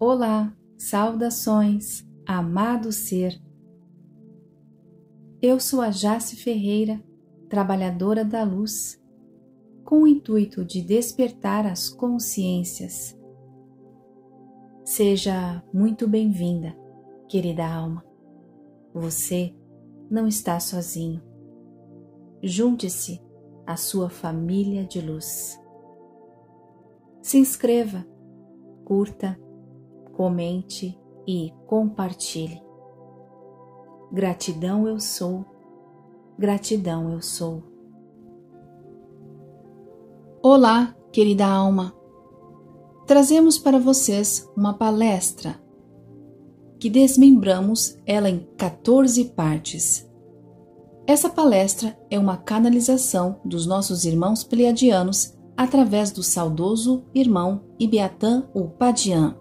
Olá, saudações, amado ser. Eu sou a Jace Ferreira, trabalhadora da luz, com o intuito de despertar as consciências. Seja muito bem-vinda, querida alma. Você não está sozinho. Junte-se à sua família de luz. Se inscreva, curta, comente e compartilhe. Gratidão eu sou, gratidão eu sou. Olá, querida alma. Trazemos para vocês uma palestra que desmembramos ela em 14 partes. Essa palestra é uma canalização dos nossos irmãos pleiadianos através do saudoso irmão Ibiatã Upadian,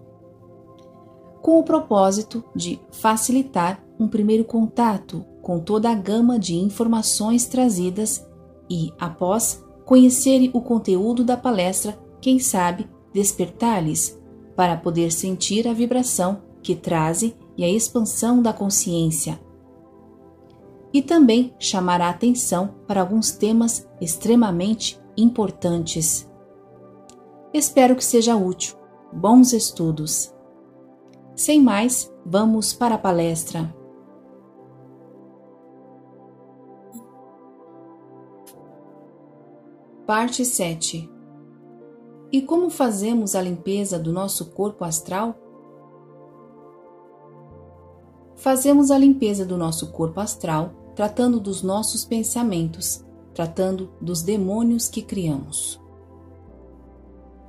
com o propósito de facilitar um primeiro contato com toda a gama de informações trazidas e, após conhecerem o conteúdo da palestra, quem sabe despertar-lhes para poder sentir a vibração que trazem e a expansão da consciência. E também chamar a atenção para alguns temas extremamente importantes. Espero que seja útil. Bons estudos! Sem mais, vamos para a palestra. Parte 7. E como fazemos a limpeza do nosso corpo astral? Fazemos a limpeza do nosso corpo astral tratando dos nossos pensamentos, tratando dos demônios que criamos.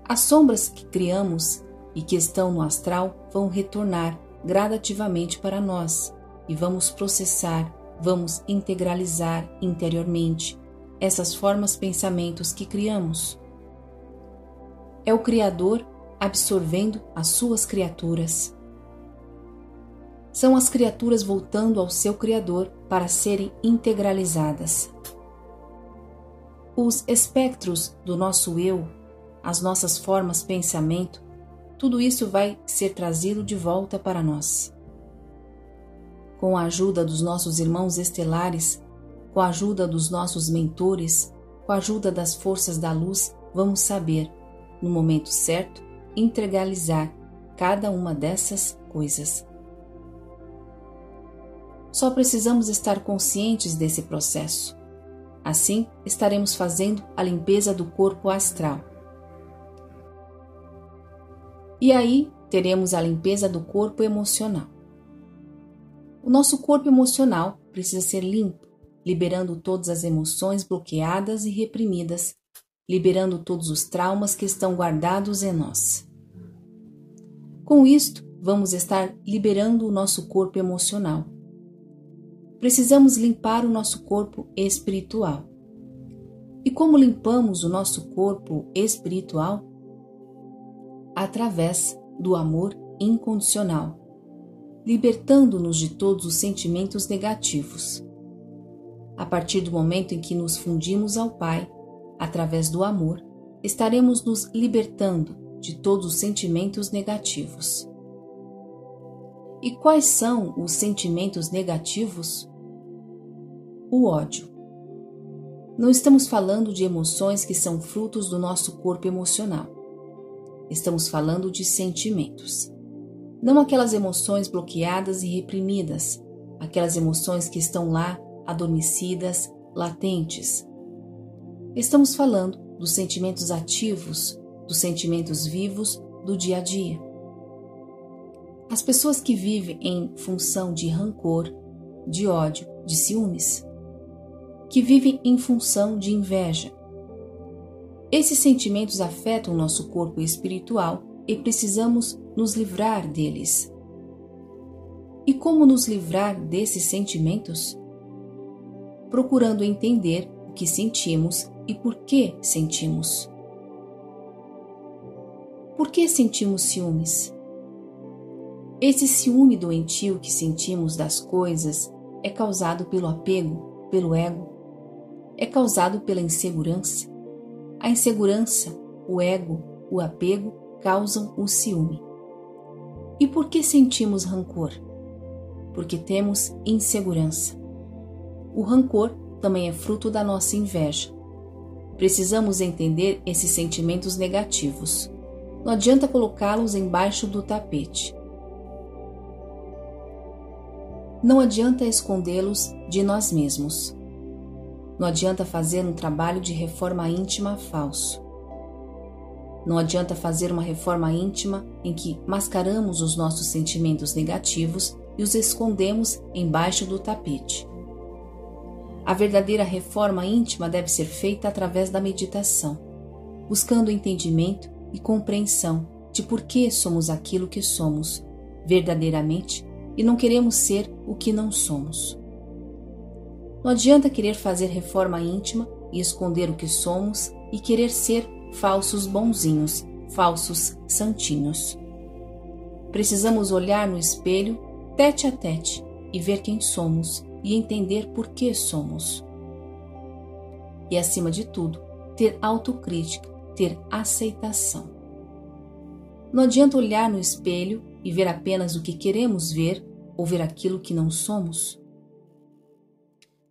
As sombras que criamos e que estão no astral vão retornar gradativamente para nós e vamos processar, vamos integralizar interiormente essas formas pensamentos que criamos. É o Criador absorvendo as suas criaturas. São as criaturas voltando ao seu Criador para serem integralizadas. Os espectros do nosso eu, as nossas formas pensamento, tudo isso vai ser trazido de volta para nós. Com a ajuda dos nossos irmãos estelares, com a ajuda dos nossos mentores, com a ajuda das forças da luz, vamos saber, no momento certo, integralizar cada uma dessas coisas. Só precisamos estar conscientes desse processo. Assim, estaremos fazendo a limpeza do corpo astral. E aí, teremos a limpeza do corpo emocional. O nosso corpo emocional precisa ser limpo, liberando todas as emoções bloqueadas e reprimidas, liberando todos os traumas que estão guardados em nós. Com isto, vamos estar liberando o nosso corpo emocional. Precisamos limpar o nosso corpo espiritual. E como limpamos o nosso corpo espiritual? Através do amor incondicional, libertando-nos de todos os sentimentos negativos. A partir do momento em que nos fundimos ao Pai, através do amor, estaremos nos libertando de todos os sentimentos negativos. E quais são os sentimentos negativos? O ódio. Não estamos falando de emoções que são frutos do nosso corpo emocional. Estamos falando de sentimentos. Não aquelas emoções bloqueadas e reprimidas, aquelas emoções que estão lá, adormecidas, latentes. Estamos falando dos sentimentos ativos, dos sentimentos vivos do dia a dia. As pessoas que vivem em função de rancor, de ódio, de ciúmes, que vivem em função de inveja. Esses sentimentos afetam o nosso corpo espiritual e precisamos nos livrar deles. E como nos livrar desses sentimentos? Procurando entender o que sentimos e por que sentimos. Por que sentimos ciúmes? Esse ciúme doentio que sentimos das coisas é causado pelo apego, pelo ego. É causado pela insegurança. A insegurança, o ego, o apego causam o ciúme. E por que sentimos rancor? Porque temos insegurança. O rancor também é fruto da nossa inveja. Precisamos entender esses sentimentos negativos. Não adianta colocá-los embaixo do tapete. Não adianta escondê-los de nós mesmos. Não adianta fazer um trabalho de reforma íntima falso. Não adianta fazer uma reforma íntima em que mascaramos os nossos sentimentos negativos e os escondemos embaixo do tapete. A verdadeira reforma íntima deve ser feita através da meditação, buscando entendimento e compreensão de por que somos aquilo que somos verdadeiramente e não queremos ser o que não somos. Não adianta querer fazer reforma íntima e esconder o que somos e querer ser falsos bonzinhos, falsos santinhos. Precisamos olhar no espelho, tete a tete, e ver quem somos e entender por que somos. E, acima de tudo, ter autocrítica, ter aceitação. Não adianta olhar no espelho e ver apenas o que queremos ver ou ver aquilo que não somos.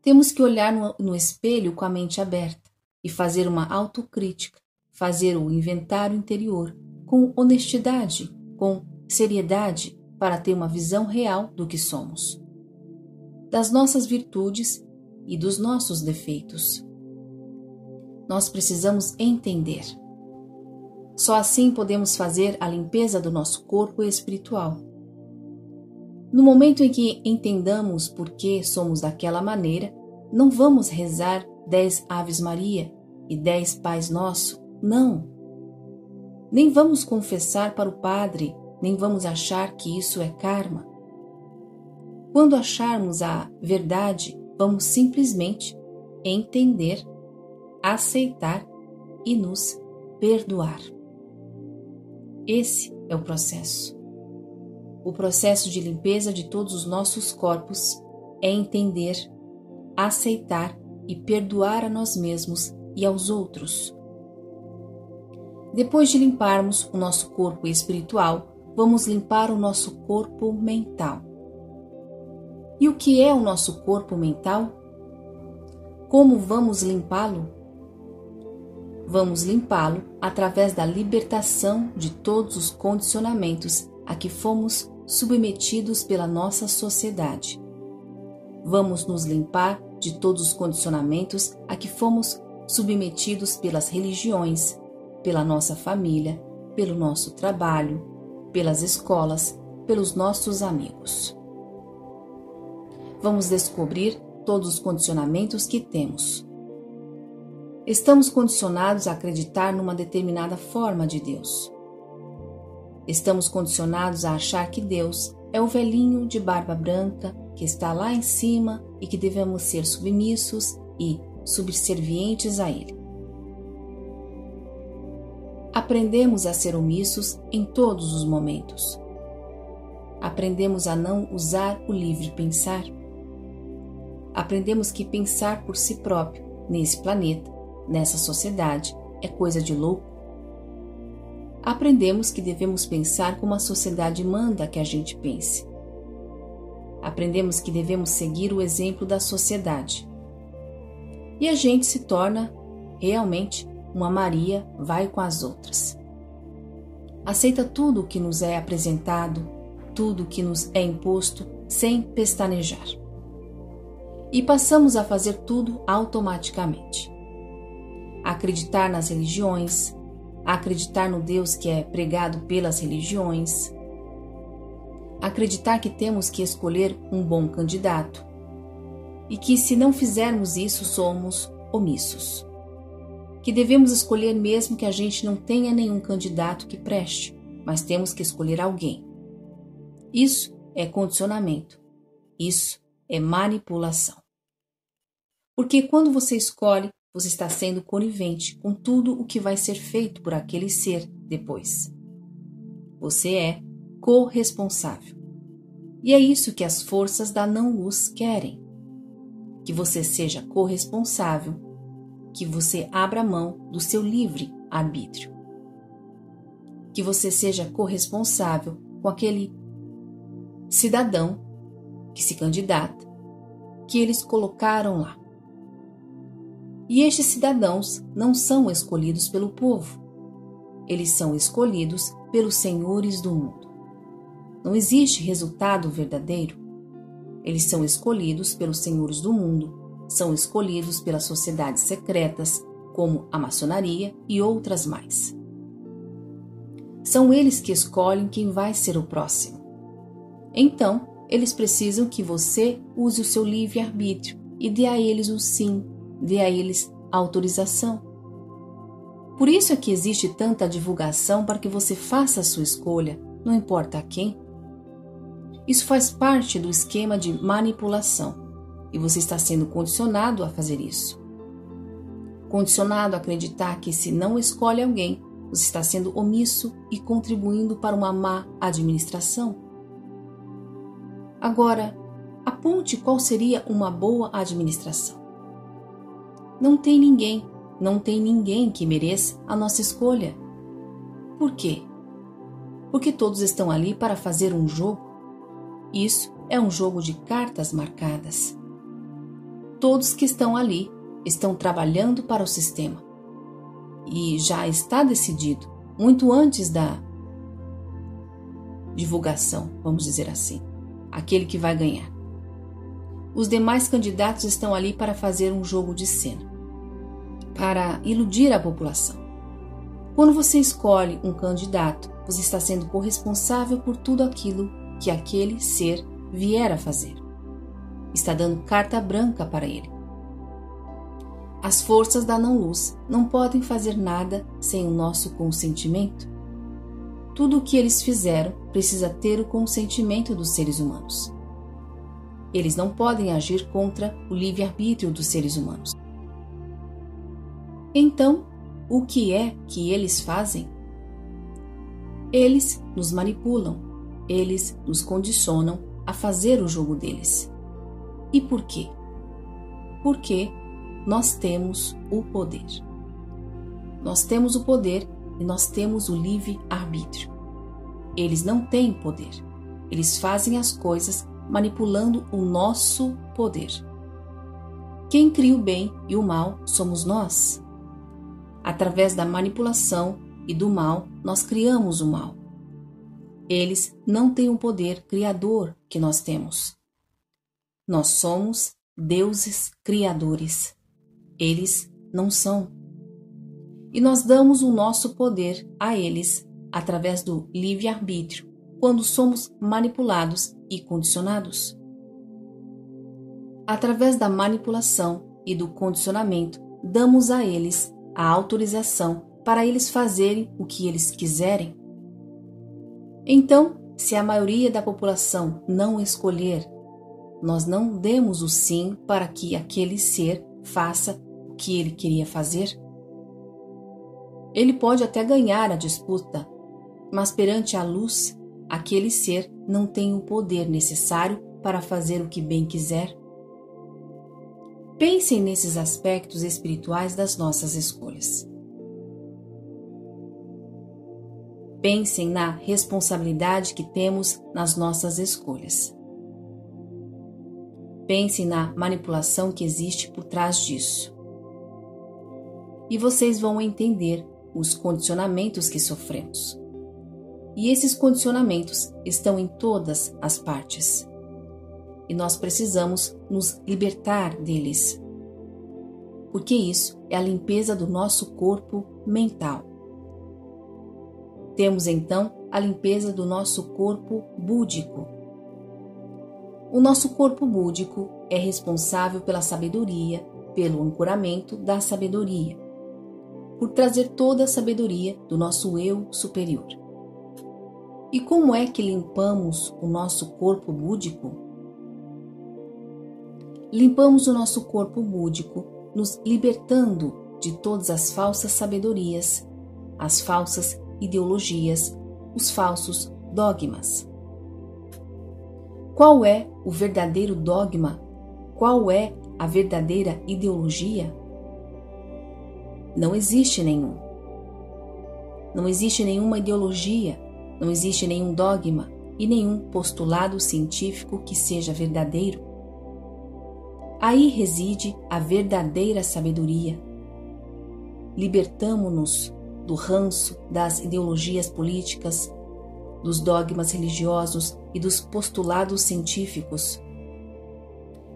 Temos que olhar no espelho com a mente aberta e fazer uma autocrítica, fazer o inventário interior com honestidade, com seriedade, para ter uma visão real do que somos, das nossas virtudes e dos nossos defeitos. Nós precisamos entender. Só assim podemos fazer a limpeza do nosso corpo espiritual. No momento em que entendamos por que somos daquela maneira, não vamos rezar 10 Aves Maria e 10 Pais Nosso, não. Nem vamos confessar para o padre, nem vamos achar que isso é karma. Quando acharmos a verdade, vamos simplesmente entender, aceitar e nos perdoar. Esse é o processo. O processo de limpeza de todos os nossos corpos é entender, aceitar e perdoar a nós mesmos e aos outros. Depois de limparmos o nosso corpo espiritual, vamos limpar o nosso corpo mental. E o que é o nosso corpo mental? Como vamos limpá-lo? Vamos limpá-lo através da libertação de todos os condicionamentos a que fomos submetidos pela nossa sociedade. Vamos nos limpar de todos os condicionamentos a que fomos submetidos pelas religiões, pela nossa família, pelo nosso trabalho, pelas escolas, pelos nossos amigos. Vamos descobrir todos os condicionamentos que temos. Estamos condicionados a acreditar numa determinada forma de Deus. Estamos condicionados a achar que Deus é o velhinho de barba branca que está lá em cima e que devemos ser submissos e subservientes a Ele. Aprendemos a ser omissos em todos os momentos. Aprendemos a não usar o livre pensar. Aprendemos que pensar por si próprio, nesse planeta, nessa sociedade, é coisa de louco. Aprendemos que devemos pensar como a sociedade manda que a gente pense. Aprendemos que devemos seguir o exemplo da sociedade. E a gente se torna, realmente, uma Maria vai com as outras. Aceita tudo o que nos é apresentado, tudo o que nos é imposto, sem pestanejar. E passamos a fazer tudo automaticamente. A acreditar nas religiões, a acreditar no Deus que é pregado pelas religiões, acreditar que temos que escolher um bom candidato e que, se não fizermos isso, somos omissos. Que devemos escolher mesmo que a gente não tenha nenhum candidato que preste, mas temos que escolher alguém. Isso é condicionamento. Isso é manipulação. Porque quando você escolhe, você está sendo conivente com tudo o que vai ser feito por aquele ser depois. Você é corresponsável. E é isso que as forças da não-luz querem. Que você seja corresponsável, que você abra mão do seu livre arbítrio. Que você seja corresponsável com aquele cidadão que se candidata, que eles colocaram lá. E estes cidadãos não são escolhidos pelo povo. Eles são escolhidos pelos senhores do mundo. Não existe resultado verdadeiro. Eles são escolhidos pelos senhores do mundo, são escolhidos pelas sociedades secretas, como a maçonaria e outras mais. São eles que escolhem quem vai ser o próximo. Então, eles precisam que você use o seu livre-arbítrio e dê a eles o sim, dê a eles a autorização. Por isso é que existe tanta divulgação para que você faça a sua escolha, não importa a quem. Isso faz parte do esquema de manipulação e você está sendo condicionado a fazer isso. Condicionado a acreditar que se não escolhe alguém, você está sendo omisso e contribuindo para uma má administração. Agora, aponte qual seria uma boa administração. Não tem ninguém que mereça a nossa escolha. Por quê? Porque todos estão ali para fazer um jogo. Isso é um jogo de cartas marcadas. Todos que estão ali estão trabalhando para o sistema. E já está decidido, muito antes da divulgação, vamos dizer assim, aquele que vai ganhar. Os demais candidatos estão ali para fazer um jogo de cena, para iludir a população. Quando você escolhe um candidato, você está sendo corresponsável por tudo aquilo que aquele ser vier a fazer. Está dando carta branca para ele. As forças da não-luz não podem fazer nada sem o nosso consentimento. Tudo o que eles fizeram precisa ter o consentimento dos seres humanos. Eles não podem agir contra o livre-arbítrio dos seres humanos. Então, o que é que eles fazem? Eles nos manipulam. Eles nos condicionam a fazer o jogo deles. E por quê? Porque nós temos o poder. Nós temos o poder e nós temos o livre-arbítrio. Eles não têm poder. Eles fazem as coisas manipulando o nosso poder. Quem cria o bem e o mal somos nós. Através da manipulação e do mal, nós criamos o mal. Eles não têm o poder criador que nós temos. Nós somos deuses criadores. Eles não são. E nós damos o nosso poder a eles através do livre-arbítrio, quando somos manipulados e condicionados. Através da manipulação e do condicionamento, damos a eles a autorização para eles fazerem o que eles quiserem. Então, se a maioria da população não escolher, nós não demos o sim para que aquele ser faça o que ele queria fazer. Ele pode até ganhar a disputa, mas perante a luz, aquele ser não tem o poder necessário para fazer o que bem quiser. Pensem nesses aspectos espirituais das nossas escolhas. Pensem na responsabilidade que temos nas nossas escolhas. Pensem na manipulação que existe por trás disso. E vocês vão entender os condicionamentos que sofremos. E esses condicionamentos estão em todas as partes. E nós precisamos nos libertar deles. Porque isso é a limpeza do nosso corpo mental. Temos então a limpeza do nosso corpo búdico. O nosso corpo búdico é responsável pela sabedoria, pelo ancoramento da sabedoria, por trazer toda a sabedoria do nosso eu superior. E como é que limpamos o nosso corpo búdico? Limpamos o nosso corpo búdico nos libertando de todas as falsas sabedorias, as falsas ideologias, os falsos dogmas. Qual é o verdadeiro dogma? Qual é a verdadeira ideologia? Não existe nenhum. Não existe nenhuma ideologia, não existe nenhum dogma, e nenhum postulado científico que seja verdadeiro. Aí reside a verdadeira sabedoria. Libertamo-nos do ranço das ideologias políticas, dos dogmas religiosos e dos postulados científicos.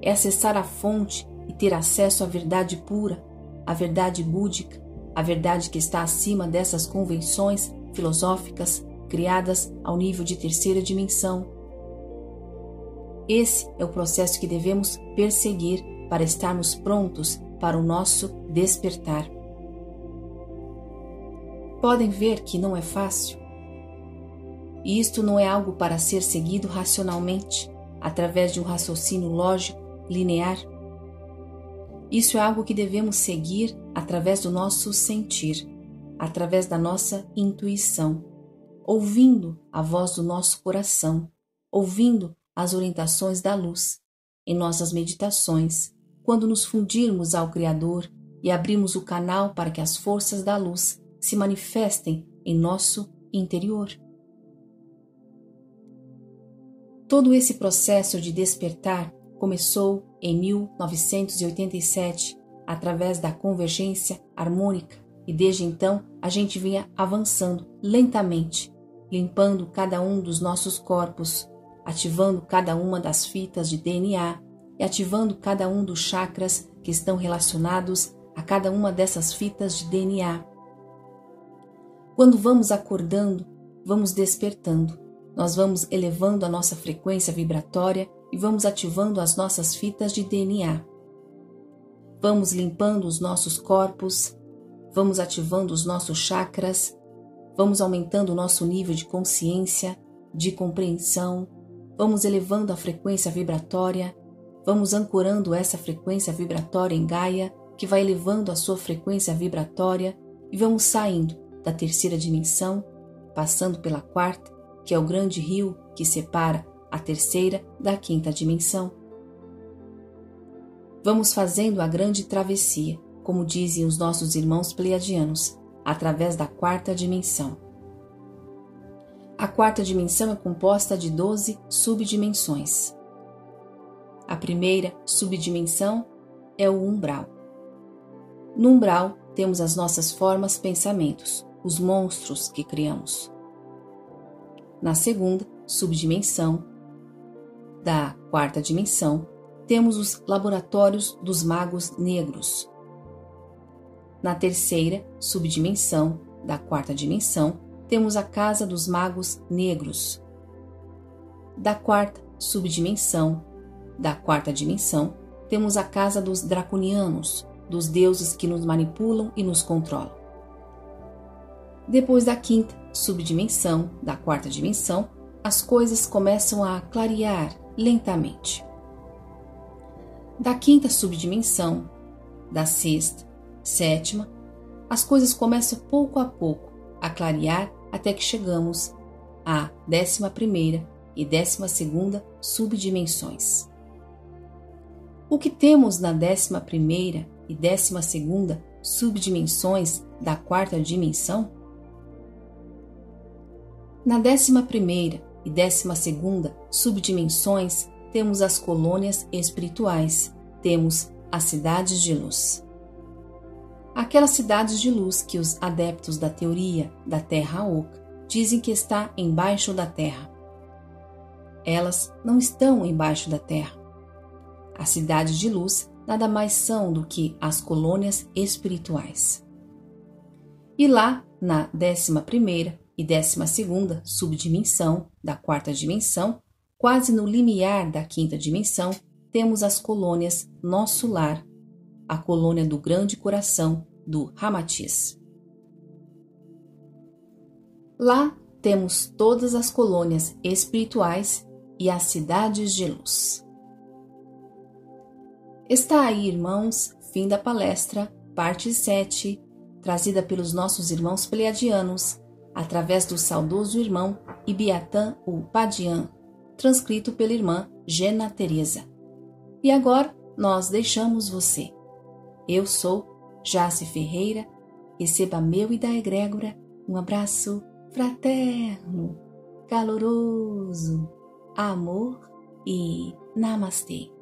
É acessar a fonte e ter acesso à verdade pura, à verdade búdica, a verdade que está acima dessas convenções filosóficas criadas ao nível de terceira dimensão. Esse é o processo que devemos perseguir para estarmos prontos para o nosso despertar. Podem ver que não é fácil. E isto não é algo para ser seguido racionalmente, através de um raciocínio lógico, linear. Isso é algo que devemos seguir através do nosso sentir, através da nossa intuição, ouvindo a voz do nosso coração, ouvindo as orientações da luz, em nossas meditações, quando nos fundirmos ao Criador e abrimos o canal para que as forças da luz se manifestem em nosso interior. Todo esse processo de despertar começou em 1987, através da convergência harmônica, e desde então a gente vinha avançando lentamente, limpando cada um dos nossos corpos, ativando cada uma das fitas de DNA e ativando cada um dos chakras que estão relacionados a cada uma dessas fitas de DNA. Quando vamos acordando, vamos despertando, nós vamos elevando a nossa frequência vibratória e vamos ativando as nossas fitas de DNA. Vamos limpando os nossos corpos, vamos ativando os nossos chakras, vamos aumentando o nosso nível de consciência, de compreensão, vamos elevando a frequência vibratória, vamos ancorando essa frequência vibratória em Gaia, que vai elevando a sua frequência vibratória, e vamos saindo da terceira dimensão, passando pela quarta, que é o grande rio que separa a terceira da quinta dimensão. Vamos fazendo a grande travessia, como dizem os nossos irmãos pleiadianos, através da quarta dimensão. A quarta dimensão é composta de 12 subdimensões. A primeira subdimensão é o umbral. No umbral temos as nossas formas, pensamentos, os monstros que criamos. Na segunda subdimensão da quarta dimensão, temos os laboratórios dos magos negros. Na terceira subdimensão da quarta dimensão, temos a casa dos magos negros. Da quarta subdimensão da quarta dimensão, temos a casa dos draconianos, dos deuses que nos manipulam e nos controlam. Depois da quinta subdimensão da quarta dimensão, as coisas começam a clarear lentamente. Da quinta subdimensão, da sexta, sétima, as coisas começam pouco a pouco a clarear até que chegamos à 11ª e 12ª subdimensões. O que temos na 11ª e 12ª subdimensões da quarta dimensão? Na 11ª e 12ª subdimensões temos as colônias espirituais, temos as cidades de luz. Aquelas cidades de luz que os adeptos da teoria da Terra Oca dizem que está embaixo da Terra. Elas não estão embaixo da Terra. As cidades de luz nada mais são do que as colônias espirituais. E lá, na 11ª e 12ª subdimensão da quarta dimensão, quase no limiar da quinta dimensão, temos as colônias Nosso Lar, a colônia do grande coração do Ramatiz. Lá temos todas as colônias espirituais e as cidades de luz. Está aí, irmãos, fim da palestra, parte 7, trazida pelos nossos irmãos pleiadianos, através do saudoso irmão Ibiatã Upadian, transcrito pela irmã Gena Teresa. E agora nós deixamos você. Eu sou Jace Ferreira, receba meu e da egrégora um abraço fraterno. caloroso amor e namastê.